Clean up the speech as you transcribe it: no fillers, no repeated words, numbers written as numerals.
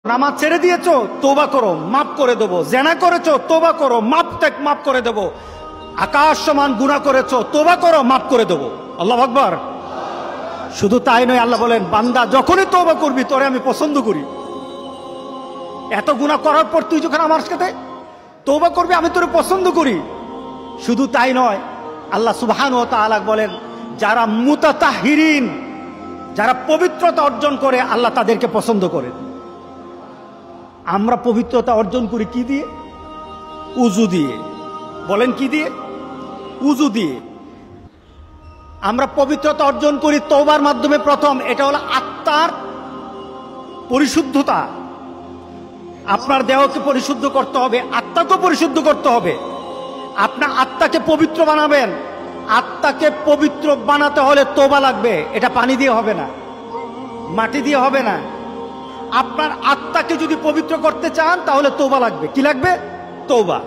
নামাজ ছেড়ে দিয়েছো, তওবা করো, মাফ করে দেবো। জেনা করেছো, তওবা করো, মাফ করে দেবো। আকাশ সমান গুনাহ করেছো, তওবা করো, মাফ করে দেবো। আল্লাহু আকবার। শুধু তাই নয়, আল্লাহ বলেন, বান্দা যখনই তওবা করবি তোরে আমি পছন্দ করি। এত গুনাহ করার পর তুই যখন আমার সাথে তওবা করবি, আমি তোরে পছন্দ করি। শুধু তাই নয়, আল্লাহ সুবহানাহু ওয়া তাআলা বলেন, যারা মুতাতাহহিরিন, যারা পবিত্রতা অর্জন করে, আল্লাহ তাদেরকে পছন্দ করেন। আমরা পবিত্রতা অর্জন করি কি দিয়ে? উযু দিয়ে। বলেন কি দিয়ে? উযু দিয়ে। আমরা পবিত্রতা অর্জন করি তওবার মাধ্যমে। প্রথম, এটা হলো আত্মার পরিশুদ্ধতা। আপনার দেহকে পরিশুদ্ধ করতে হবে, আত্মাকে পরিশুদ্ধ করতে হবে। আপনার আত্মাকে পবিত্র বানাবেন। আত্মাকে পবিত্র বানাতে হলে তওবা লাগবে। এটা পানি দিয়ে হবে না, মাটি দিয়ে হবে না। আপনার আত্মাকে যদি পবিত্র করতে চান তাহলে তওবা লাগবে। কি লাগবে? তওবা।